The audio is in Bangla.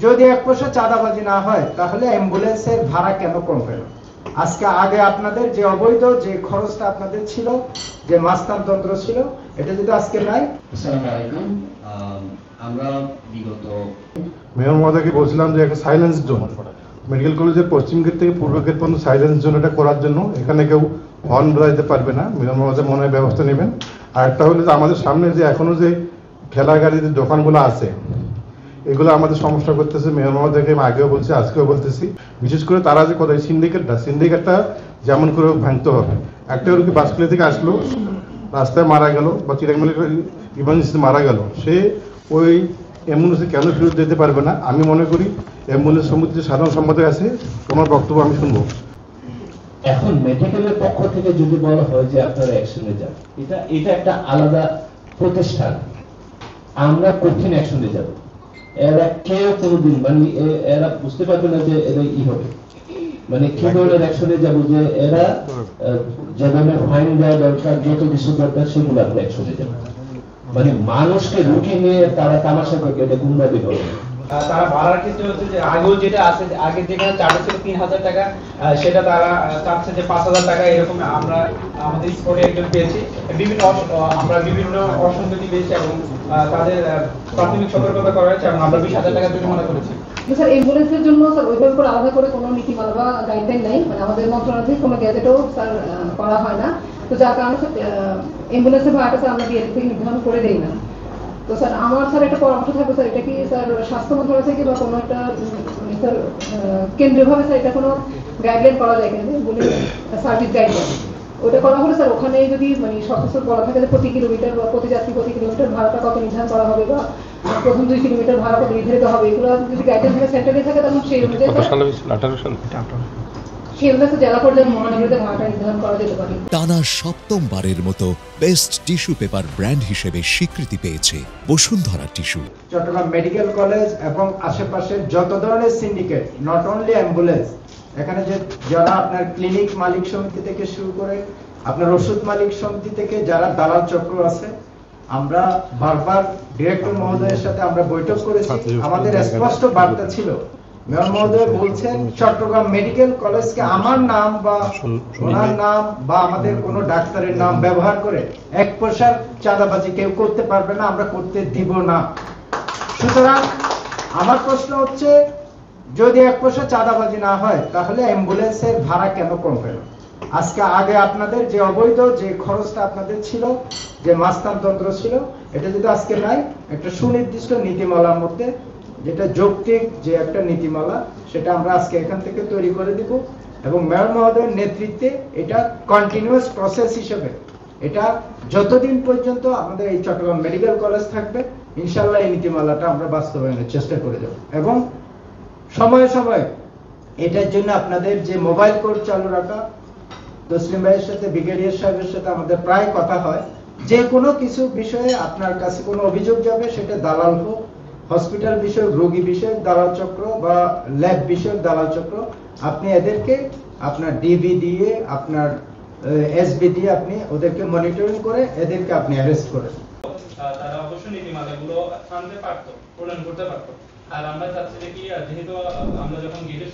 যদি এক পয়সা চাঁদাবাজি না হয় তাহলে অ্যাম্বুলেন্সের ভাড়া কেন কমবে না? আজকে আগে আপনাদের যে অবৈধ যে খরচটা আপনাদের ছিল, যে মাস্তানতন্ত্র ছিল, এটা যদি আজকে নাই। আসসালামু আলাইকুম। আমরা বিগত মেয়র মহোদয়কে বলছিলাম যে একটা সাইলেন্স জোন মেডিকেল কলেজের পশ্চিম গেট থেকে পূর্ব গেট পর্যন্ত সাইলেন্স জোন এটা করার জন্য এখানে কেউ হর্ন বাজাতে পারবে না। মেয়র মহোদয় মনে হয় ব্যবস্থা নেবেন। আর একটা হলো যে আমাদের সামনে যে এখনো যে ঠেলা গাড়ির দোকানগুলো আছে এগুলো আমাদের সমস্যা করতেছে। মেয়র মহোদয়কে আমি আগেও বলছি, আজকেও বলতেছি, বিশেষ করে তারা যে কোথায় সিন্ডিকেটটা যেমন করে ভাঙতে হবে। একটা রোগী বাসকুলি থেকে আসলো, রাস্তায় মারা গেল বা চিরাংবালি ইমার্জেন্সিতে মারা গেল, সে ওই অ্যাম্বুলেন্সে কেন ফেরত যেতে পারবে না? আমি মনে করি অ্যাম্বুলেন্স সমিতির যে সাধারণ সম্পাদক আছে তোমার বক্তব্য আমি শুনবো। এখন মেডিকেলের পক্ষ থেকে যদি বলা হয় যে আপনারা অ্যাকশনে যান, এটা একটা আলাদা প্রতিষ্ঠান, আমরা কঠিন অ্যাকশনে যাব। এরা কেউ কোনোদিন মানে এরা বুঝতে পারবে না যে এরা কি হবে, মানে কি ধরনের অ্যাকশনে যাব, যে এরা যে ধরনের ফাইন দেওয়া দরকার, যত কিছু দরকার সেগুলো আমরা অ্যাকশনে যাব। মানে মানুষকে রুটি নিয়ে তারা তামাশা করে এটা গুন্ডামি হবে। তারা ভাড়ার ক্ষেত্রে হচ্ছে যে আগেও যেটা আছে, আগে যেখানে চার্জ ছিল 3000 টাকা, সেটা তারা চাচ্ছে যে 5000 টাকা। এরকম আমরা আমাদের স্পটে একজন পেয়েছি, আমরা বিভিন্ন অসঙ্গতি পেয়েছি এবং তাদের প্রাথমিক সতর্কতা করা হয়েছে এবং আমরা 20,000 টাকা জরিমানা করেছি। স্যার অ্যাম্বুলেন্সের জন্য স্যার ওইভাবে করে আলাদা করে কোনো নীতিমালা বা গাইডলাইন নাই, মানে আমাদের মন্ত্রণালয় থেকে কোনো গ্যাজেটও স্যার করা হয় না। তো যার কারণে স্যার অ্যাম্বুলেন্সের ভাড়াটা স্যার আমরা বিএসি থেকে নির্ধারণ করে দেই না। তো স্যার আমার স্যার একটা পরামর্শ থাকবে স্যার, এটা কি স্যার স্বাস্থ্য মন্ত্রণালয় থেকে বা কোনো একটা স্যার কেন্দ্রীয়ভাবে স্যার এটা কোনো গাইডলাইন করা যায় কিনা, বলে সার্ভিস গাইডলাইন ওটা করা হলে স্যার ওখানে যদি মানে সদস্য বলা থাকে যে প্রতি কিলোমিটার বা প্রতি যাত্রী প্রতি কিলোমিটার ভাড়াটা কত নির্ধারণ করা হবে বা প্রথম 2 কিলোমিটার ভাড়া কত নির্ধারিত হবে, এগুলো যদি গাইডলাইন থেকে সেন্টারে থাকে তখন সেই অনুযায়ী জেলা পর্যায়ে মহানগরীতে ভাড়াটা নির্ধারণ করা যেতে পারে। টানা সপ্তমবারের মতো বেস্ট টিস্যু পেপার ব্র্যান্ড হিসেবে স্বীকৃতি পেয়েছে Bashundhara tissue. Chattogram medical college এবং আশেপাশের যত ধরনের সিন্ডিকেট, নট অনলি অ্যাম্বুলেন্স, এখানে যে যারা আপনার ক্লিনিক মালিক সমিতি থেকে শুরু করে আপনার ওষুধ মালিক সমিতি থেকে যারা দালাল চক্র আছে, আমরা বারবার ডিরেক্টর মহোদয়ের সাথে আমরা বৈঠক করেছি। আমাদের স্পষ্ট বার্তা ছিল, মেয়র মহোদয় বলছেন চট্টগ্রাম মেডিকেল কলেজকে আমার নাম বা ওনার নাম বা আমাদের কোনো ডাক্তারের নাম ব্যবহার করে এক পয়সার চাঁদাবাজি কেউ করতে পারবে না, আমরা করতে দিব না। সুতরাং আমার প্রশ্ন হচ্ছে, যদি এক পয়সা চাঁদাবাজি না হয় তাহলে অ্যাম্বুলেন্সের ভাড়া কেন কমবে না? আজকে আগে আপনাদের যে অবৈধ যে খরচটা আপনাদের ছিল, যে মাস্তানতন্ত্র ছিল, এটা যদি আজকে নাই, একটা সুনির্দিষ্ট নীতিমালার মধ্যে যেটা যৌক্তিক যে একটা নীতিমালা, সেটা আমরা আজকে এখান থেকে তৈরি করে দিব এবং মেয়র মহোদয়ের নেতৃত্বে এটা কন্টিনিউয়াস প্রসেস হিসেবে এটা যতদিন পর্যন্ত আমাদের এই চট্টগ্রাম মেডিকেল কলেজ থাকবে, ইনশাআল্লাহ এই নীতিমালাটা আমরা বাস্তবায়নের চেষ্টা করে যাব। এবং সময়ে সময়ে এটার জন্য আপনাদের যে মোবাইল কোর্ট চালু রাখা, তসলিম ভাইয়ের সাথে ব্রিগেডিয়ার সাহেবের সাথে আমাদের প্রায় কথা হয়, যে কোনো কিছু বিষয়ে আপনার কাছে কোনো অভিযোগ যাবে, সেটা দালাল হোক, হসপিটাল বিষয়ক, রোগী বিষয়ক দালাল চক্র বা ল্যাব বিষয়ক দালাল চক্র, আপনি এদেরকে আপনার ডিবি দিয়ে আপনার এসবি দিয়ে আপনি ওদেরকে মনিটরিং করে এদেরকে আপনি অ্যারেস্ট করেন। তারা অবশ্যই নীতিমালাগুলো আনতে পারতো, প্রণয়ন করতে পারতো। আর আমরা চাচ্ছি যে কি, যেহেতু আমরা যখন গেটে